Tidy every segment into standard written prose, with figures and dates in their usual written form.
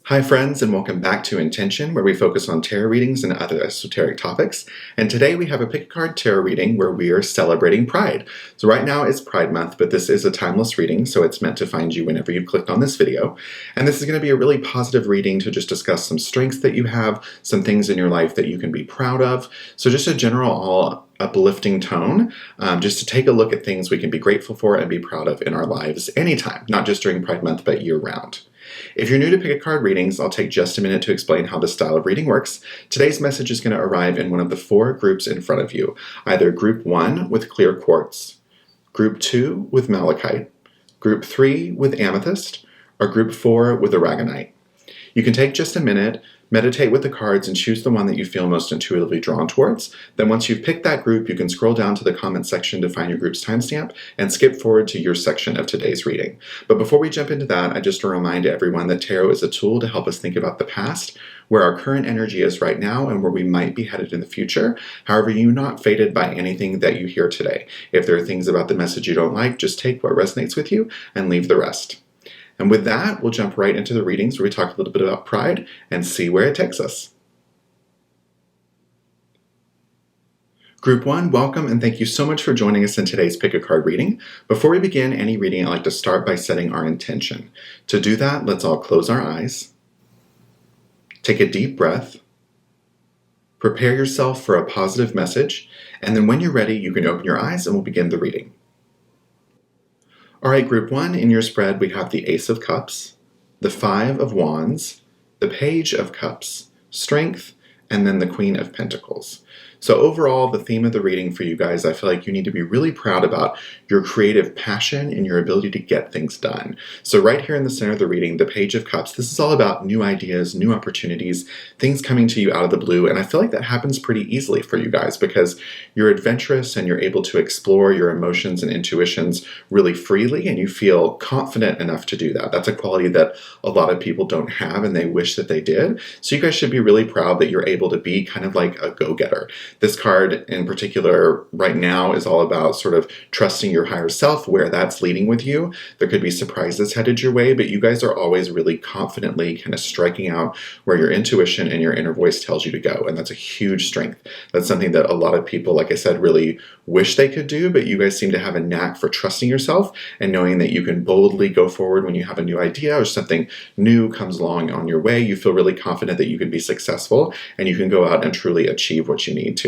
Hi friends, and welcome back to Intention, where we focus on tarot readings and other esoteric topics. And today we have a pick a card tarot reading where we are celebrating Pride. So right now it's Pride Month, but this is a timeless reading, so it's meant to find you whenever you've clicked on this video. And this is going to be a really positive reading to just discuss some strengths that you have, some things in your life that you can be proud of. So just a general all uplifting tone, just to take a look at things we can be grateful for and be proud of in our lives anytime, not just during Pride Month, but year round. If you're new to pick a card readings, I'll take just a minute to explain how this style of reading works. Today's message is going to arrive in one of the four groups in front of you, either group 1 with clear quartz, group 2 with malachite, group 3 with amethyst, or group 4 with aragonite. You can take just a minute, meditate with the cards, and choose the one that you feel most intuitively drawn towards. Then once you've picked that group, you can scroll down to the comment section to find your group's timestamp and skip forward to your section of today's reading. But before we jump into that, I just want to remind everyone that tarot is a tool to help us think about the past, where our current energy is right now, and where we might be headed in the future. However, you're not fated by anything that you hear today. If there are things about the message you don't like, just take what resonates with you and leave the rest. And with that, we'll jump right into the readings where we talk a little bit about pride and see where it takes us. Group 1, welcome and thank you so much for joining us in today's pick a card reading. Before we begin any reading, I'd like to start by setting our intention. To do that, let's all close our eyes. Take a deep breath. Prepare yourself for a positive message, and then when you're ready, you can open your eyes and we'll begin the reading. All right, group 1, in your spread, we have the Ace of Cups, the Five of Wands, the Page of Cups, Strength, and then the Queen of Pentacles. So overall, the theme of the reading for you guys, I feel like you need to be really proud about your creative passion and your ability to get things done. So right here in the center of the reading, the Page of Cups, this is all about new ideas, new opportunities, things coming to you out of the blue. And I feel like that happens pretty easily for you guys because you're adventurous and you're able to explore your emotions and intuitions really freely, and you feel confident enough to do that. That's a quality that a lot of people don't have and they wish that they did. So you guys should be really proud that you're able to be kind of like a go-getter. This card in particular right now is all about sort of trusting your higher self, where that's leading with you. There could be surprises headed your way, but you guys are always really confidently kind of striking out where your intuition and your inner voice tells you to go. And that's a huge strength. That's something that a lot of people, like I said, really wish they could do, but you guys seem to have a knack for trusting yourself and knowing that you can boldly go forward when you have a new idea or something new comes along on your way. You feel really confident that you can be successful and you can go out and truly achieve what you need to.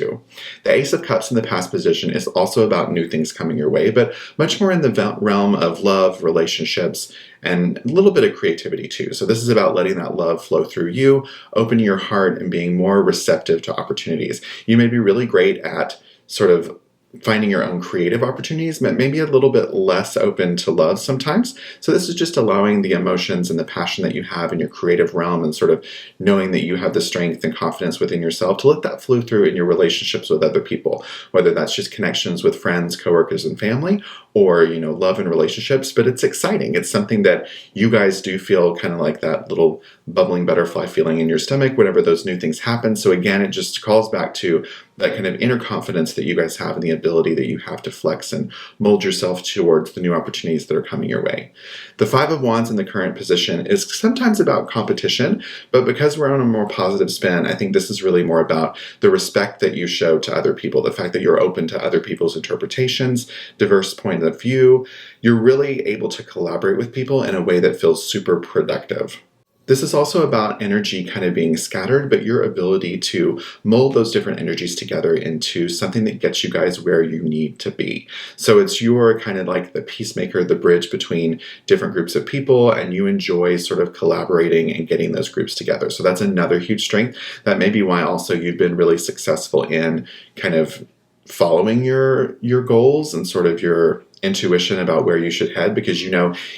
The Ace of Cups in the past position is also about new things coming your way, but much more in the realm of love, relationships, and a little bit of creativity too. So this is about letting that love flow through you, opening your heart, and being more receptive to opportunities. You may be really great at sort of finding your own creative opportunities, but maybe a little bit less open to love sometimes. So this is just allowing the emotions and the passion that you have in your creative realm and sort of knowing that you have the strength and confidence within yourself to let that flow through in your relationships with other people, whether that's just connections with friends, coworkers, and family, or, love and relationships. But it's exciting. It's something that you guys do feel kind of like that little bubbling butterfly feeling in your stomach whenever those new things happen. So again, it just calls back to that kind of inner confidence that you guys have and the ability that you have to flex and mold yourself towards the new opportunities that are coming your way. The Five of Wands in the current position is sometimes about competition, but because we're on a more positive spin, I think this is really more about the respect that you show to other people, the fact that you're open to other people's interpretations, diverse point of view. You're really able to collaborate with people in a way that feels super productive. This is also about energy kind of being scattered, but your ability to mold those different energies together into something that gets you guys where you need to be. So it's your kind of like the peacemaker, the bridge between different groups of people, and you enjoy sort of collaborating and getting those groups together. So that's another huge strength. That may be why also you've been really successful in kind of following your goals and sort of your intuition about where you should head, because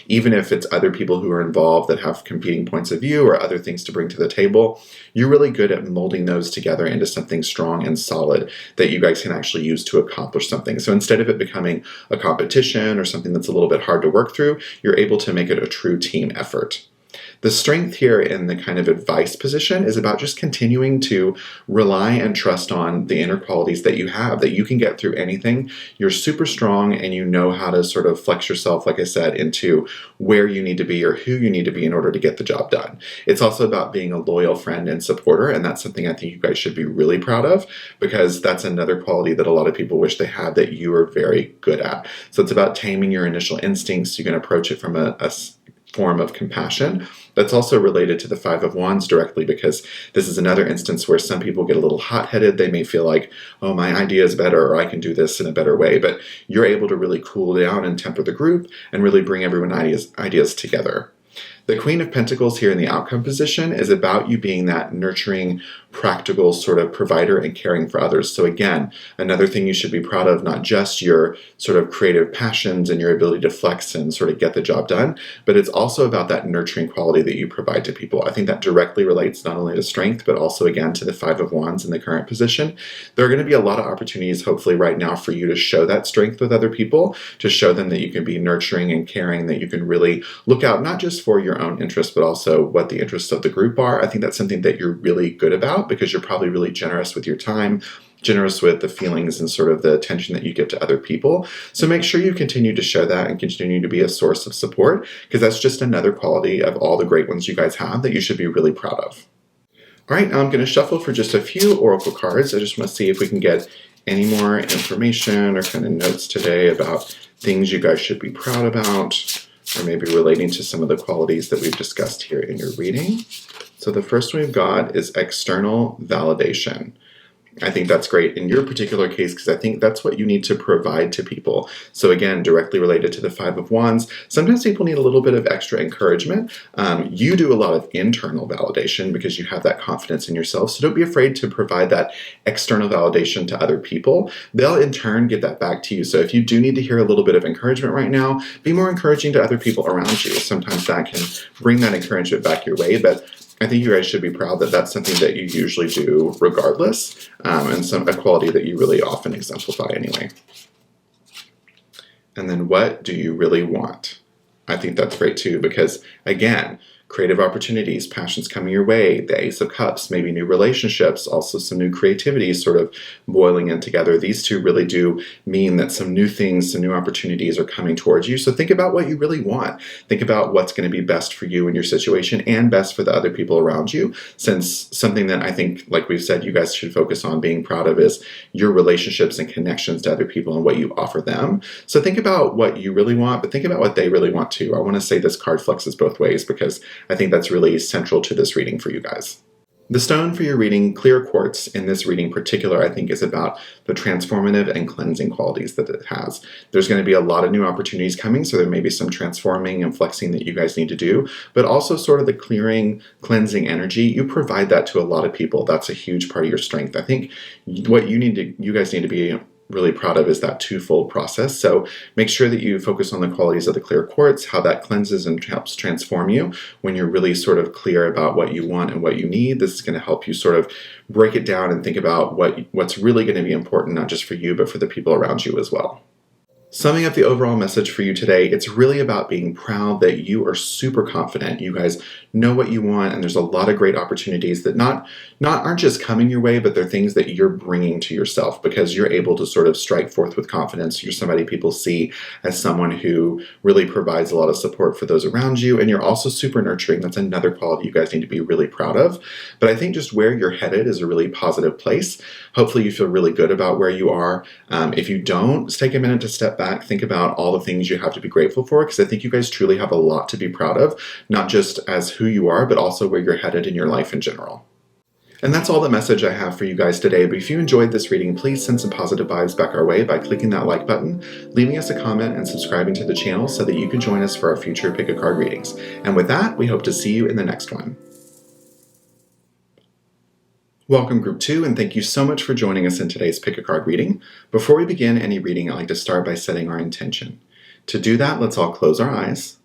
even if it's other people who are involved that have competing points of view or other things to bring to the table, you're really good at molding those together into something strong and solid that you guys can actually use to accomplish something. So instead of it becoming a competition or something that's a little bit hard to work through, you're able to make it a true team effort. The strength here in the kind of advice position is about just continuing to rely and trust on the inner qualities that you have, that you can get through anything. You're super strong and you know how to sort of flex yourself, like I said, into where you need to be or who you need to be in order to get the job done. It's also about being a loyal friend and supporter, and that's something I think you guys should be really proud of, because that's another quality that a lot of people wish they had that you are very good at. So it's about taming your initial instincts. You can approach it from a form of compassion. That's also related to the Five of Wands directly, because this is another instance where some people get a little hot-headed. They may feel like, oh, my idea is better, or I can do this in a better way. But you're able to really cool down and temper the group and really bring everyone ideas together. The Queen of Pentacles here in the outcome position is about you being that nurturing, practical sort of provider and caring for others. So again, another thing you should be proud of, not just your sort of creative passions and your ability to flex and sort of get the job done, but it's also about that nurturing quality that you provide to people. I think that directly relates not only to strength, but also again to the Five of Wands in the current position. There are going to be a lot of opportunities, hopefully right now, for you to show that strength with other people, to show them that you can be nurturing and caring, that you can really look out not just for your own interests, but also what the interests of the group are. I think that's something that you're really good about, because you're probably really generous with your time, generous with the feelings and sort of the attention that you give to other people. So make sure you continue to show that and continue to be a source of support, because that's just another quality of all the great ones you guys have that you should be really proud of. All right, now I'm going to shuffle for just a few oracle cards. I just want to see if we can get any more information or kind of notes today about things you guys should be proud about, or maybe relating to some of the qualities that we've discussed here in your reading. So the first one we've got is external validation. I think that's great in your particular case, because I think that's what you need to provide to people. So again, directly related to the Five of Wands, sometimes people need a little bit of extra encouragement. You do a lot of internal validation because you have that confidence in yourself. So don't be afraid to provide that external validation to other people. They'll in turn give that back to you. So if you do need to hear a little bit of encouragement right now, be more encouraging to other people around you. Sometimes that can bring that encouragement back your way, but I think you guys should be proud that that's something that you usually do regardless, and a quality that you really often exemplify anyway. And then what do you really want? I think that's great too, because again, creative opportunities, passions coming your way, the Ace of Cups, maybe new relationships, also some new creativity sort of boiling in together. These two really do mean that some new things, some new opportunities are coming towards you. So think about what you really want. Think about what's going to be best for you in your situation and best for the other people around you, since something that I think, like we've said, you guys should focus on being proud of is your relationships and connections to other people and what you offer them. So think about what you really want, but think about what they really want too. I want to say this card flexes both ways, because I think that's really central to this reading for you guys. The stone for your reading, clear quartz, in this reading in particular, I think is about the transformative and cleansing qualities that it has. There's going to be a lot of new opportunities coming, so there may be some transforming and flexing that you guys need to do, but also sort of the clearing, cleansing energy. You provide that to a lot of people. That's a huge part of your strength. I think what you guys need to be really proud of is that twofold process. So make sure that you focus on the qualities of the clear quartz, how that cleanses and helps transform you when you're really sort of clear about what you want and what you need. This is going to help you sort of break it down and think about what's really going to be important, not just for you, but for the people around you as well. Summing up the overall message for you today, it's really about being proud that you are super confident. You guys know what you want, and there's a lot of great opportunities that aren't just coming your way, but they're things that you're bringing to yourself because you're able to sort of strike forth with confidence. You're somebody people see as someone who really provides a lot of support for those around you, and you're also super nurturing. That's another quality you guys need to be really proud of. But I think just where you're headed is a really positive place. Hopefully you feel really good about where you are. If you don't, just take a minute to step back, think about all the things you have to be grateful for, because I think you guys truly have a lot to be proud of, not just as who you are, but also where you're headed in your life in general. And that's all the message I have for you guys today. But if you enjoyed this reading, please send some positive vibes back our way by clicking that like button, leaving us a comment, and subscribing to the channel so that you can join us for our future Pick a Card readings. And with that, we hope to see you in the next one. Welcome Group 2, and thank you so much for joining us in today's Pick a Card reading. Before we begin any reading, I'd like to start by setting our intention. To do that, let's all close our eyes,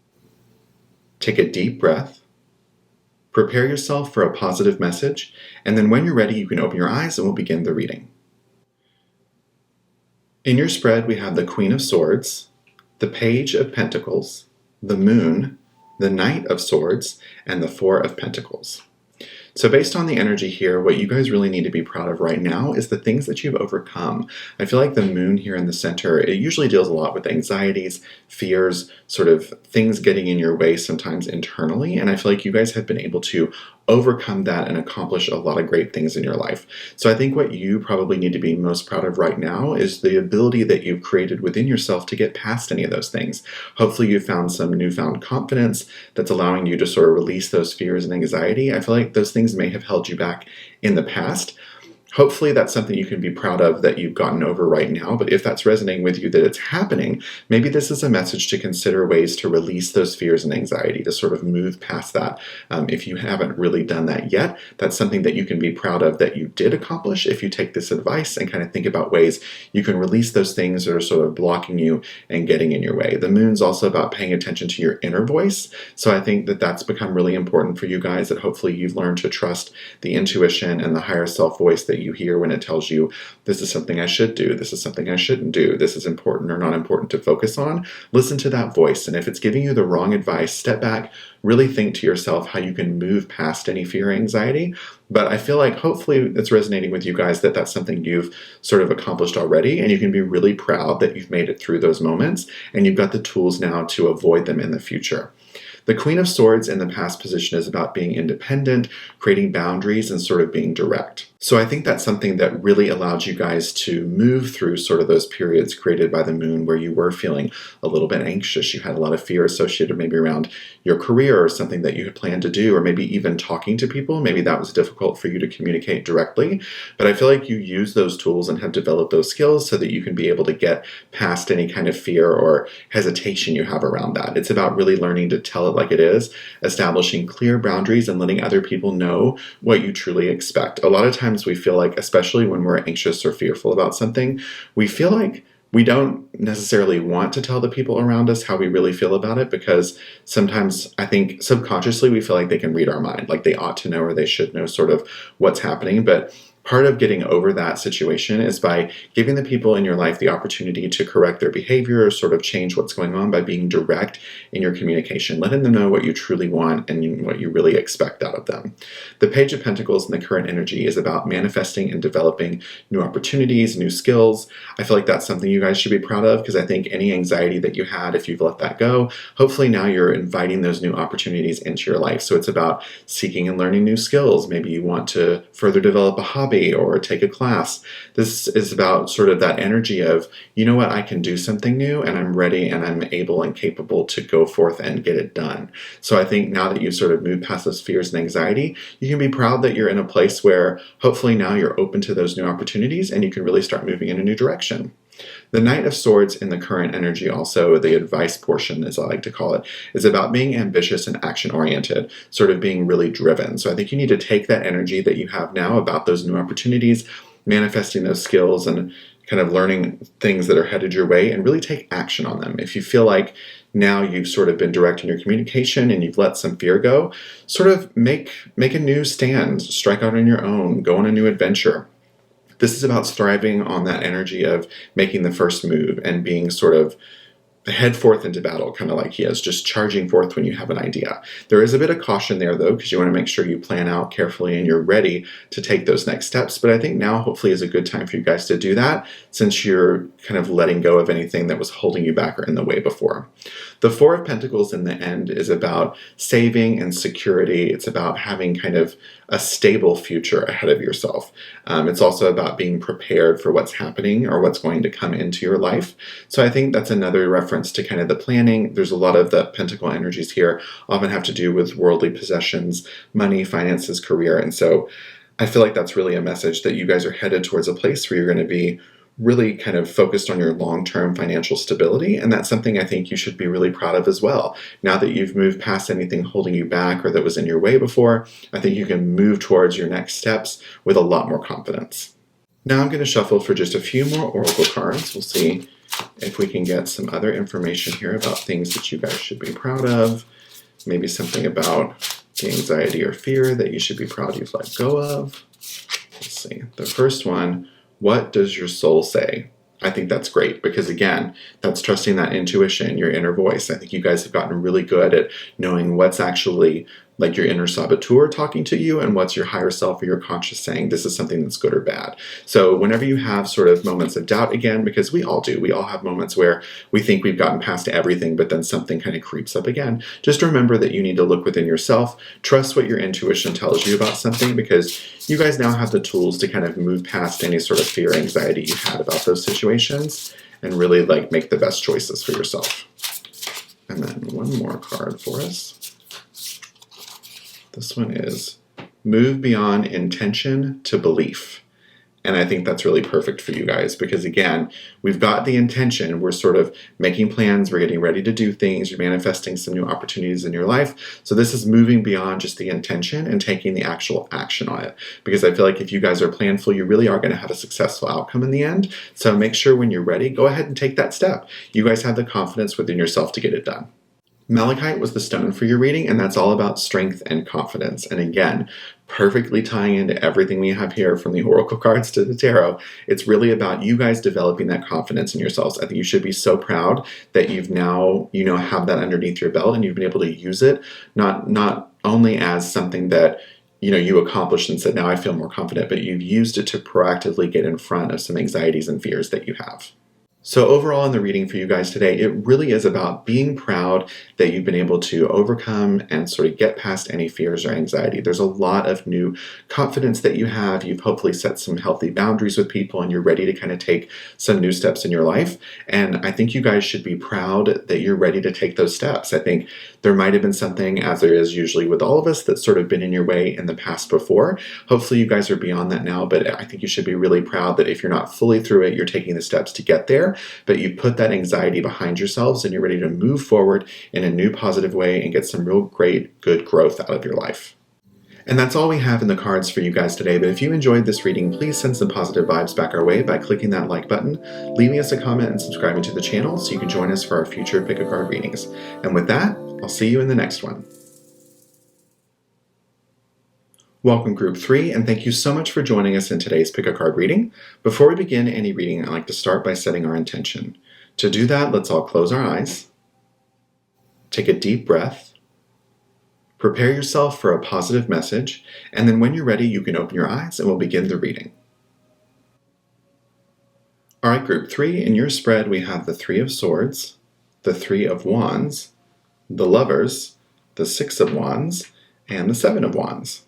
take a deep breath, prepare yourself for a positive message, and then when you're ready, you can open your eyes and we'll begin the reading. In your spread, we have the Queen of Swords, the Page of Pentacles, the Moon, the Knight of Swords, and the Four of Pentacles. So based on the energy here, what you guys really need to be proud of right now is the things that you've overcome. I feel like the moon here in the center, it usually deals a lot with anxieties, fears, sort of things getting in your way sometimes internally. And I feel like you guys have been able to overcome that and accomplish a lot of great things in your life. So I think what you probably need to be most proud of right now is the ability that you've created within yourself to get past any of those things. Hopefully you've found some newfound confidence that's allowing you to sort of release those fears and anxiety. I feel like those things may have held you back in the past. Hopefully that's something you can be proud of that you've gotten over right now. But if that's resonating with you that it's happening, maybe this is a message to consider ways to release those fears and anxiety, to sort of move past that. If you haven't really done that yet, that's something that you can be proud of that you did accomplish if you take this advice and kind of think about ways you can release those things that are sort of blocking you and getting in your way. The moon's also about paying attention to your inner voice. So I think that that's become really important for you guys, that hopefully you've learned to trust the intuition and the higher self voice that you hear when it tells you this is something I should do, this is something I shouldn't do, this is important or not important to focus on. Listen to that voice, and if it's giving you the wrong advice, step back, really think to yourself how you can move past any fear or anxiety. But I feel like hopefully it's resonating with you guys that that's something you've sort of accomplished already, and you can be really proud that you've made it through those moments and you've got the tools now to avoid them in the future. The Queen of Swords in the past position is about being independent, creating boundaries, and sort of being direct. So I think that's something that really allowed you guys to move through sort of those periods created by the moon where you were feeling a little bit anxious. You had a lot of fear associated maybe around your career or something that you had planned to do, or maybe even talking to people. Maybe that was difficult for you to communicate directly. But I feel like you use those tools and have developed those skills so that you can be able to get past any kind of fear or hesitation you have around that. It's about really learning to tell it like it is, establishing clear boundaries and letting other people know what you truly expect. A lot of times we feel like, especially when we're anxious or fearful about something, we feel like we don't necessarily want to tell the people around us how we really feel about it, because sometimes I think subconsciously we feel like they can read our mind, like they ought to know or they should know sort of what's happening. But part of getting over that situation is by giving the people in your life the opportunity to correct their behavior or sort of change what's going on by being direct in your communication, letting them know what you truly want and what you really expect out of them. The Page of Pentacles in the current energy is about manifesting and developing new opportunities, new skills. I feel like that's something you guys should be proud of, because I think any anxiety that you had, if you've let that go, hopefully now you're inviting those new opportunities into your life. So it's about seeking and learning new skills. Maybe you want to further develop a hobby or take a class. This is about sort of that energy of, you know what, I can do something new and I'm ready and I'm able and capable to go forth and get it done. So I think now that you've sort of moved past those fears and anxiety, you can be proud that you're in a place where hopefully now you're open to those new opportunities and you can really start moving in a new direction. The Knight of Swords in the current energy, also the advice portion, as I like to call it, is about being ambitious and action-oriented, sort of being really driven. So I think you need to take that energy that you have now about those new opportunities, manifesting those skills and kind of learning things that are headed your way, and really take action on them. If you feel like now you've sort of been direct in your communication and you've let some fear go, sort of make a new stand, strike out on your own, go on a new adventure. This is about thriving on that energy of making the first move and being sort of head forth into battle, kind of like he is, just charging forth when you have an idea. There is a bit of caution there, though, because you want to make sure you plan out carefully and you're ready to take those next steps. But I think now hopefully is a good time for you guys to do that, since you're kind of letting go of anything that was holding you back or in the way before. The Four of Pentacles in the end is about saving and security. It's about having kind of a stable future ahead of yourself. It's also about being prepared for what's happening or what's going to come into your life. So I think that's another reference to kind of the planning. There's a lot of the pentacle energies here often have to do with worldly possessions, money, finances, career. And so I feel like that's really a message that you guys are headed towards a place where you're going to be really kind of focused on your long-term financial stability. And that's something I think you should be really proud of as well. Now that you've moved past anything holding you back or that was in your way before, I think you can move towards your next steps with a lot more confidence. Now I'm going to shuffle for just a few more oracle cards. We'll see if we can get some other information here about things that you guys should be proud of. Maybe something about the anxiety or fear that you should be proud you've let go of. Let's see. The first one, what does your soul say? I think that's great because, again, that's trusting that intuition, your inner voice. I think you guys have gotten really good at knowing what's actually like your inner saboteur talking to you and what's your higher self or your conscious saying this is something that's good or bad. So whenever you have sort of moments of doubt, again, because we all do, we all have moments where we think we've gotten past everything, but then something kind of creeps up again. Just remember that you need to look within yourself, trust what your intuition tells you about something, because you guys now have the tools to kind of move past any sort of fear or anxiety you had about those situations and really like make the best choices for yourself. And then one more card for us. This one is move beyond intention to belief. And I think that's really perfect for you guys because, again, we've got the intention. We're sort of making plans. We're getting ready to do things. You're manifesting some new opportunities in your life. So this is moving beyond just the intention and taking the actual action on it. Because I feel like if you guys are planful, you really are going to have a successful outcome in the end. So make sure when you're ready, go ahead and take that step. You guys have the confidence within yourself to get it done. Malachite was the stone for your reading, and that's all about strength and confidence. And again, perfectly tying into everything we have here from the oracle cards to the tarot, it's really about you guys developing that confidence in yourselves. I think you should be so proud that you've now, have that underneath your belt and you've been able to use it, not only as something that you accomplished and said, now I feel more confident, but you've used it to proactively get in front of some anxieties and fears that you have. So overall in the reading for you guys today, it really is about being proud that you've been able to overcome and sort of get past any fears or anxiety. There's a lot of new confidence that you have. You've hopefully set some healthy boundaries with people and you're ready to kind of take some new steps in your life. And I think you guys should be proud that you're ready to take those steps. I think there might have been something, as there is usually with all of us, that's sort of been in your way in the past before. Hopefully you guys are beyond that now, but I think you should be really proud that if you're not fully through it, you're taking the steps to get there. But you put that anxiety behind yourselves and you're ready to move forward in a new positive way and get some real great, good growth out of your life. And that's all we have in the cards for you guys today. But if you enjoyed this reading, please send some positive vibes back our way by clicking that like button, leaving us a comment, and subscribing to the channel so you can join us for our future Pick a Card readings. And with that, I'll see you in the next one. Welcome Group 3, and thank you so much for joining us in today's Pick a Card reading. Before we begin any reading, I'd like to start by setting our intention. To do that, let's all close our eyes, take a deep breath, prepare yourself for a positive message, and then when you're ready, you can open your eyes and we'll begin the reading. All right, Group 3, in your spread we have the Three of Swords, the Three of Wands, the Lovers, the Six of Wands, and the Seven of Wands.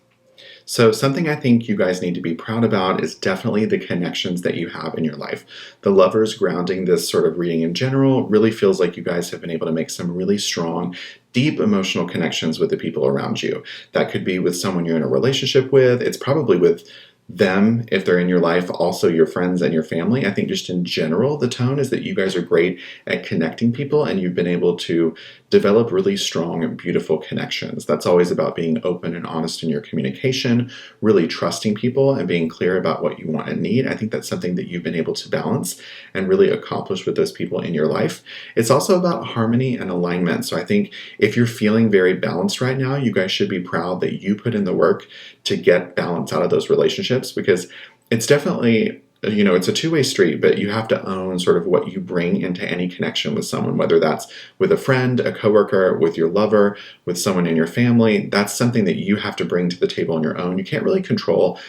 So something I think you guys need to be proud about is definitely the connections that you have in your life. The Lovers grounding this sort of reading in general really feels like you guys have been able to make some really strong, deep emotional connections with the people around you. That could be with someone you're in a relationship with. It's probably with them, if they're in your life, also your friends and your family. I think just in general, the tone is that you guys are great at connecting people and you've been able to develop really strong and beautiful connections. That's always about being open and honest in your communication, really trusting people and being clear about what you want and need. I think that's something that you've been able to balance and really accomplish with those people in your life. It's also about harmony and alignment. So I think if you're feeling very balanced right now, you guys should be proud that you put in the work to get balance out of those relationships, because it's definitely, it's a two-way street, but you have to own sort of what you bring into any connection with someone, whether that's with a friend, a coworker, with your lover, with someone in your family. That's something that you have to bring to the table on your own. You can't really control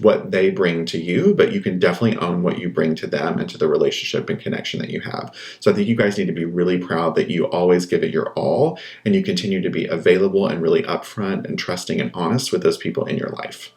what they bring to you, but you can definitely own what you bring to them and to the relationship and connection that you have. So I think you guys need to be really proud that you always give it your all and you continue to be available and really upfront and trusting and honest with those people in your life.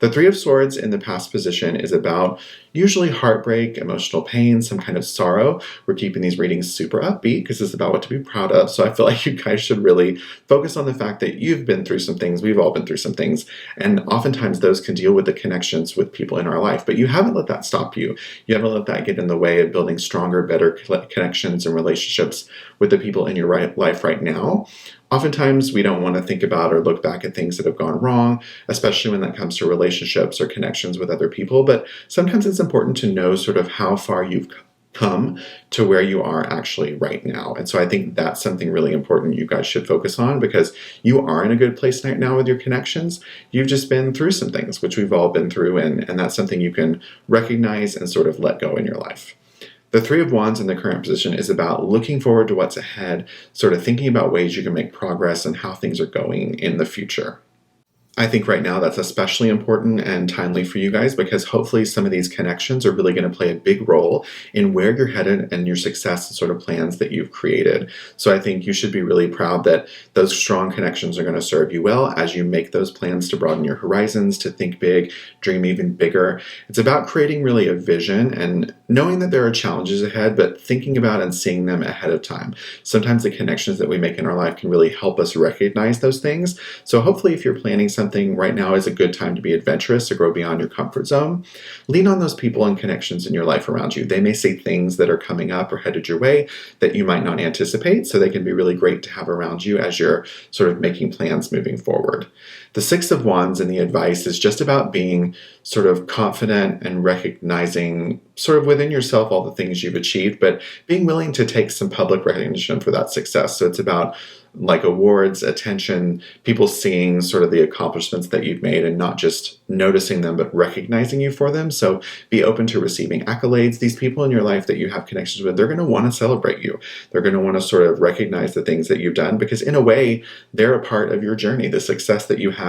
The Three of Swords in the past position is about usually heartbreak, emotional pain, some kind of sorrow. We're keeping these readings super upbeat because it's about what to be proud of. So I feel like you guys should really focus on the fact that you've been through some things. We've all been through some things. And oftentimes those can deal with the connections with people in our life. But you haven't let that stop you. You haven't let that get in the way of building stronger, better connections and relationships with the people in your life right now. Oftentimes, we don't want to think about or look back at things that have gone wrong, especially when that comes to relationships or connections with other people. But sometimes it's important to know sort of how far you've come to where you are actually right now. And so I think that's something really important you guys should focus on, because you are in a good place right now with your connections. You've just been through some things, which we've all been through, and that's something you can recognize and sort of let go in your life. The Three of Wands in the current position is about looking forward to what's ahead, sort of thinking about ways you can make progress and how things are going in the future. I think right now that's especially important and timely for you guys because hopefully some of these connections are really going to play a big role in where you're headed and your success and sort of plans that you've created. So I think you should be really proud that those strong connections are going to serve you well as you make those plans to broaden your horizons, to think big, dream even bigger. It's about creating really a vision and knowing that there are challenges ahead, but thinking about and seeing them ahead of time. Sometimes the connections that we make in our life can really help us recognize those things. So hopefully if you're planning something right now is a good time to be adventurous, to grow beyond your comfort zone. Lean on those people and connections in your life around you. They may say things that are coming up or headed your way that you might not anticipate, so they can be really great to have around you as you're sort of making plans moving forward. The Six of Wands and the advice is just about being sort of confident and recognizing sort of within yourself all the things you've achieved, but being willing to take some public recognition for that success. So it's about like awards, attention, people seeing sort of the accomplishments that you've made and not just noticing them, but recognizing you for them. So be open to receiving accolades. These people in your life that you have connections with, they're going to want to celebrate you. They're going to want to sort of recognize the things that you've done because in a way, they're a part of your journey. The success that you have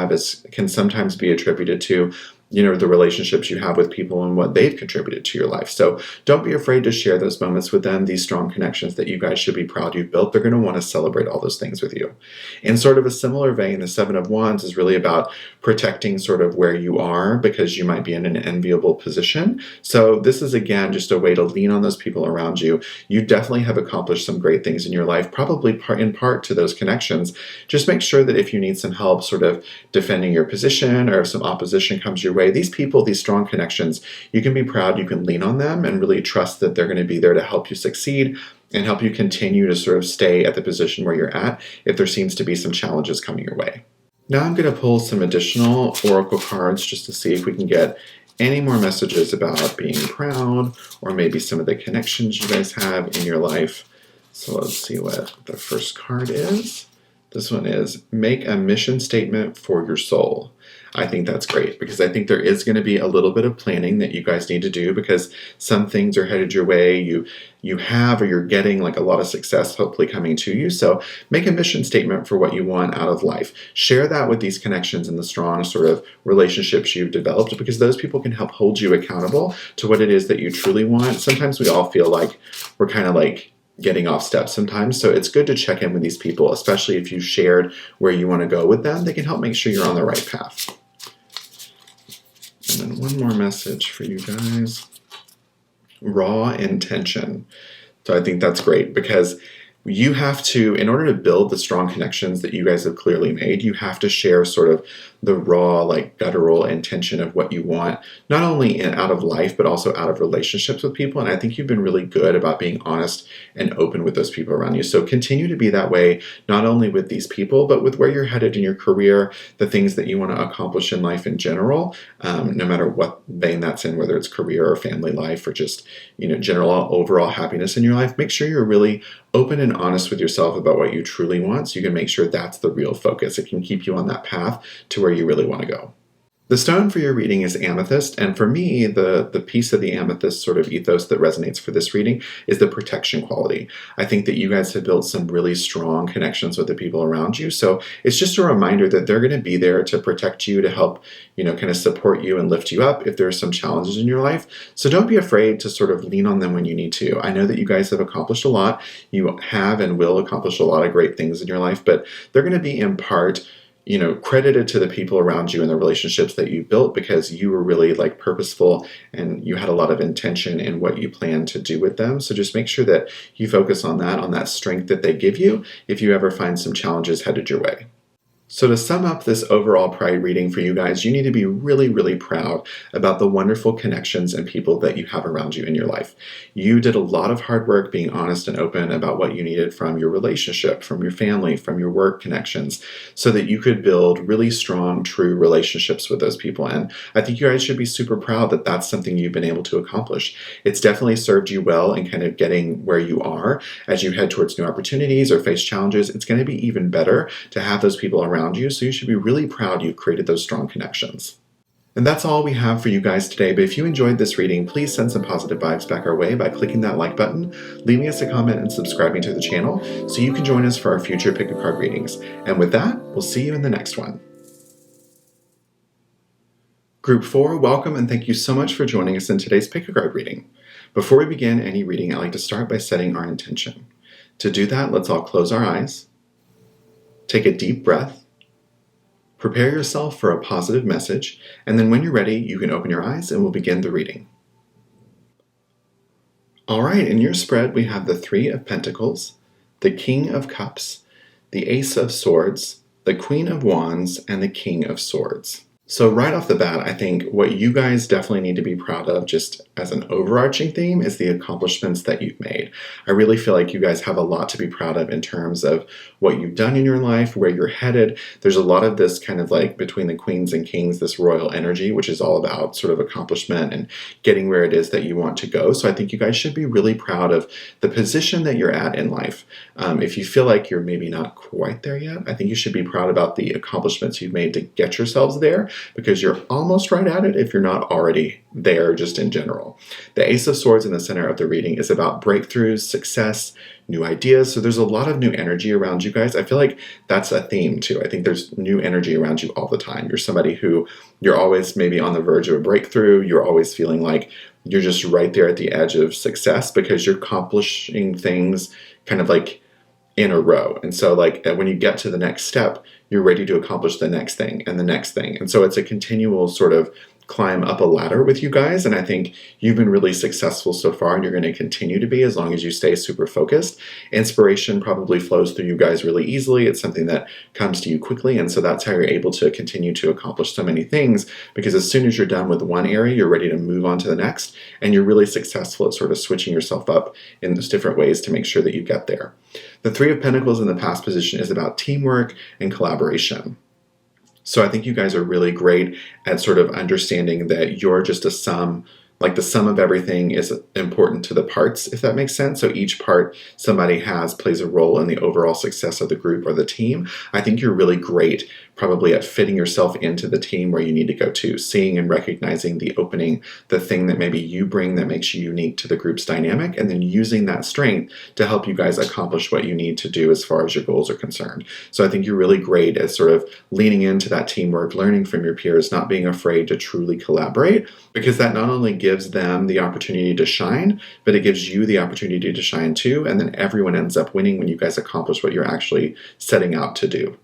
can sometimes be attributed to the relationships you have with people and what they've contributed to your life. So don't be afraid to share those moments with them, these strong connections that you guys should be proud you've built. They're going to want to celebrate all those things with you. In sort of a similar vein, the Seven of Wands is really about protecting sort of where you are because you might be in an enviable position. So this is, again, just a way to lean on those people around you. You definitely have accomplished some great things in your life, probably in part to those connections. Just make sure that if you need some help sort of defending your position or if some opposition comes your way, these people, these strong connections, you can be proud, you can lean on them and really trust that they're going to be there to help you succeed and help you continue to sort of stay at the position where you're at if there seems to be some challenges coming your way. Now I'm going to pull some additional oracle cards just to see if we can get any more messages about being proud or maybe some of the connections you guys have in your life. So let's see what the first card is. This one is make a mission statement for your soul. I think that's great because I think there is going to be a little bit of planning that you guys need to do because some things are headed your way. You have or you're getting like a lot of success hopefully coming to you. So make a mission statement for what you want out of life. Share that with these connections and the strong sort of relationships you've developed because those people can help hold you accountable to what it is that you truly want. Sometimes we all feel like we're kind of like getting off steps sometimes. So it's good to check in with these people, especially if you shared where you want to go with them. They can help make sure you're on the right path. And then one more message for you guys. Raw intention. So I think that's great because you have to, in order to build the strong connections that you guys have clearly made, you have to share sort of the raw, like guttural intention of what you want, not only out of life, but also out of relationships with people. And I think you've been really good about being honest and open with those people around you. So continue to be that way, not only with these people, but with where you're headed in your career, the things that you want to accomplish in life in general, no matter what vein that's in, whether it's career or family life or just, general overall happiness in your life. Make sure you're really open and honest with yourself about what you truly want so you can make sure that's the real focus. It can keep you on that path to where you really want to go. The stone for your reading is amethyst, and for me, the piece of the amethyst sort of ethos that resonates for this reading is the protection quality. I think that you guys have built some really strong connections with the people around you, so it's just a reminder that they're going to be there to protect you, to help, kind of support you and lift you up if there are some challenges in your life. So don't be afraid to sort of lean on them when you need to. I know that you guys have accomplished a lot. You have and will accomplish a lot of great things in your life, but they're going to be in part credited to the people around you and the relationships that you built because you were really like purposeful and you had a lot of intention in what you plan to do with them. So just make sure that you focus on that strength that they give you if you ever find some challenges headed your way. So to sum up this overall Pride reading for you guys, you need to be really, really proud about the wonderful connections and people that you have around you in your life. You did a lot of hard work being honest and open about what you needed from your relationship, from your family, from your work connections, so that you could build really strong, true relationships with those people. And I think you guys should be super proud that that's something you've been able to accomplish. It's definitely served you well in kind of getting where you are as you head towards new opportunities or face challenges. It's going to be even better to have those people around you, so you should be really proud you've created those strong connections. And that's all we have for you guys today, but if you enjoyed this reading, please send some positive vibes back our way by clicking that like button, leaving us a comment, and subscribing to the channel so you can join us for our future pick a card readings. And with that, we'll see you in the next one. Group 4, welcome and thank you so much for joining us in today's pick a card reading. Before we begin any reading, I like to start by setting our intention. To do that, let's all close our eyes, take a deep breath, prepare yourself for a positive message, and then when you're ready, you can open your eyes and we'll begin the reading. All right, in your spread, we have the Three of Pentacles, the King of Cups, the Ace of Swords, the Queen of Wands, and the King of Swords. So right off the bat, I think what you guys definitely need to be proud of, just as an overarching theme, is the accomplishments that you've made. I really feel like you guys have a lot to be proud of in terms of what you've done in your life, where you're headed. There's a lot of this kind of like between the queens and kings, this royal energy, which is all about sort of accomplishment and getting where it is that you want to go. So I think you guys should be really proud of the position that you're at in life. If you feel like you're maybe not quite there yet, I think you should be proud about the accomplishments you've made to get yourselves there, because you're almost right at it if you're not already there just in general. The Ace of Swords in the center of the reading is about breakthroughs, success, new ideas. So there's a lot of new energy around you guys. I feel like that's a theme too. I think there's new energy around you all the time. You're somebody who you're always maybe on the verge of a breakthrough. You're always feeling like you're just right there at the edge of success because you're accomplishing things kind of like in a row. And so like when you get to the next step, you're ready to accomplish the next thing and the next thing. And so it's a continual sort of climb up a ladder with you guys. And I think you've been really successful so far, and you're going to continue to be as long as you stay super focused. Inspiration probably flows through you guys really easily. It's something that comes to you quickly. And so that's how you're able to continue to accomplish so many things, because as soon as you're done with one area, you're ready to move on to the next. And you're really successful at sort of switching yourself up in those different ways to make sure that you get there. The Three of Pentacles in the past position is about teamwork and collaboration. So I think you guys are really great at sort of understanding that you're just a sum, like the sum of everything is important to the parts, if that makes sense. So each part somebody has plays a role in the overall success of the group or the team. I think you're really great probably at fitting yourself into the team where you need to go to, seeing and recognizing the opening, the thing that maybe you bring that makes you unique to the group's dynamic, and then using that strength to help you guys accomplish what you need to do as far as your goals are concerned. So I think you're really great at sort of leaning into that teamwork, learning from your peers, not being afraid to truly collaborate, because that not only gives them the opportunity to shine, but it gives you the opportunity to shine too, and then everyone ends up winning when you guys accomplish what you're actually setting out to do.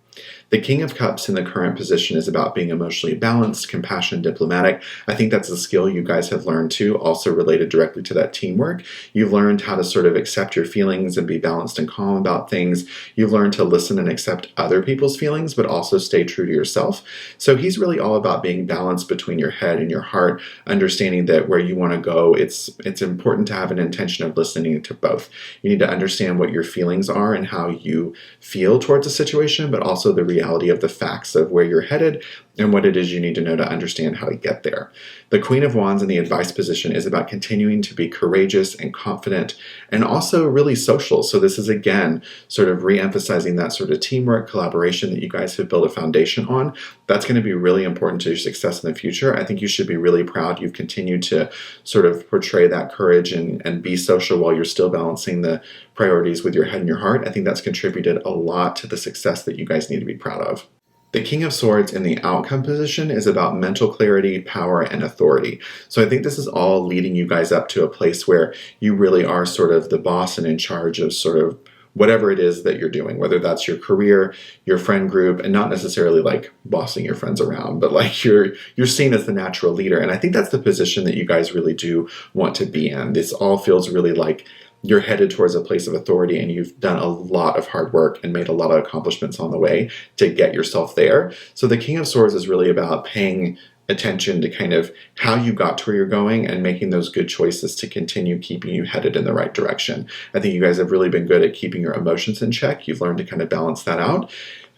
The King of Cups in the current position is about being emotionally balanced, compassionate, diplomatic. I think that's a skill you guys have learned too, also related directly to that teamwork. You've learned how to sort of accept your feelings and be balanced and calm about things. You've learned to listen and accept other people's feelings, but also stay true to yourself. So he's really all about being balanced between your head and your heart, understanding that where you want to go, it's important to have an intention of listening to both. You need to understand what your feelings are and how you feel towards a situation, but also the reality of the facts of where you're headed and what it is you need to know to understand how to get there. The Queen of Wands in the advice position is about continuing to be courageous and confident and also really social. So this is, again, sort of re-emphasizing that sort of teamwork, collaboration that you guys have built a foundation on. That's going to be really important to your success in the future. I think you should be really proud you've continued to sort of portray that courage and be social while you're still balancing the priorities with your head and your heart. I think that's contributed a lot to the success that you guys need to be proud of. The King of Swords in the outcome position is about mental clarity, power, and authority. So I think this is all leading you guys up to a place where you really are sort of the boss and in charge of sort of whatever it is that you're doing, whether that's your career, your friend group, and not necessarily like bossing your friends around, but like you're seen as the natural leader. And I think that's the position that you guys really do want to be in. This all feels really like you're headed towards a place of authority, and you've done a lot of hard work and made a lot of accomplishments on the way to get yourself there. So the King of Swords is really about paying attention to kind of how you got to where you're going and making those good choices to continue keeping you headed in the right direction. I think you guys have really been good at keeping your emotions in check. You've learned to kind of balance that out.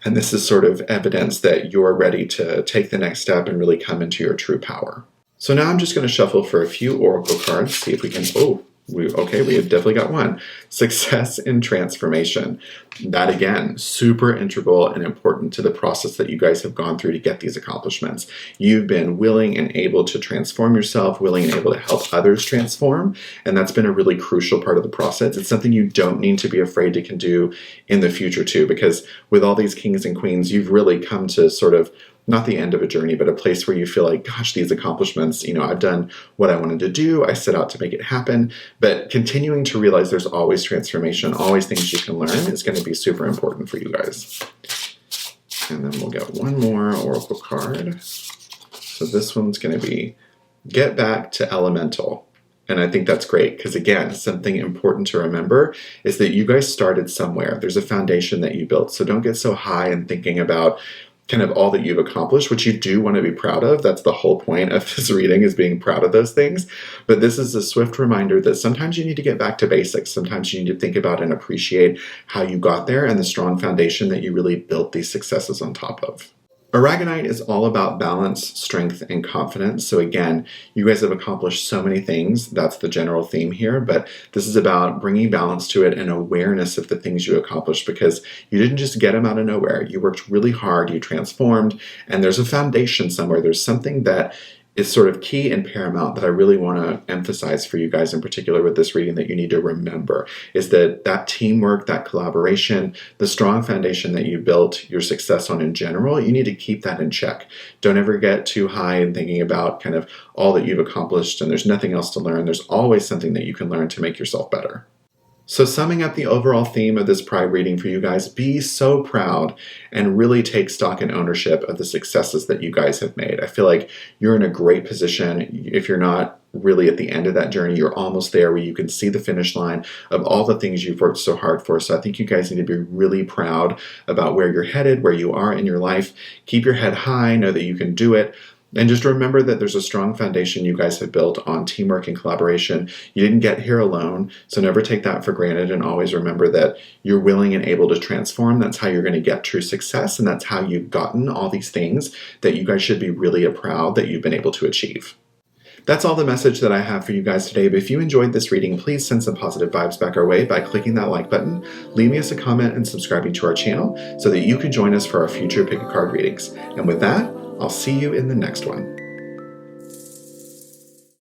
And this is sort of evidence that you're ready to take the next step and really come into your true power. So now I'm just going to shuffle for a few oracle cards, see if we can, We have definitely got one. Success in transformation. That again, super integral and important to the process that you guys have gone through to get these accomplishments. You've been willing and able to transform yourself, willing and able to help others transform, and that's been a really crucial part of the process. It's something you don't need to be afraid to can do in the future too, because with all these kings and queens, you've really come to sort of not the end of a journey, but a place where you feel like, gosh, these accomplishments, I've done what I wanted to do. I set out to make it happen. But continuing to realize there's always transformation, always things you can learn is going to be super important for you guys. And then we'll get one more oracle card. So this one's going to be get back to elemental. And I think that's great because, again, something important to remember is that you guys started somewhere. There's a foundation that you built. So don't get so high in thinking about kind of all that you've accomplished, which you do want to be proud of. That's the whole point of this reading, is being proud of those things. But this is a swift reminder that sometimes you need to get back to basics. Sometimes you need to think about and appreciate how you got there and the strong foundation that you really built these successes on top of. Aragonite is all about balance, strength, and confidence. So again, you guys have accomplished so many things. That's the general theme here, but this is about bringing balance to it and awareness of the things you accomplished, because you didn't just get them out of nowhere. You worked really hard, you transformed, and there's a foundation somewhere. There's something that is sort of key and paramount that I really want to emphasize for you guys in particular with this reading that you need to remember, is that teamwork, that collaboration, the strong foundation that you built your success on in general, you need to keep that in check. Don't ever get too high in thinking about kind of all that you've accomplished and there's nothing else to learn. There's always something that you can learn to make yourself better. So summing up the overall theme of this Pride reading for you guys, be so proud and really take stock and ownership of the successes that you guys have made. I feel like you're in a great position. If you're not really at the end of that journey, you're almost there where you can see the finish line of all the things you've worked so hard for. So I think you guys need to be really proud about where you're headed, where you are in your life. Keep your head high, know that you can do it. And just remember that there's a strong foundation you guys have built on teamwork and collaboration. You didn't get here alone, so never take that for granted, and always remember that you're willing and able to transform. That's how you're going to get true success, and that's how you've gotten all these things that you guys should be really proud that you've been able to achieve. That's all the message that I have for you guys today, but if you enjoyed this reading, please send some positive vibes back our way by clicking that like button, leaving us a comment, and subscribing to our channel so that you can join us for our future Pick a Card readings. And with that, I'll see you in the next one.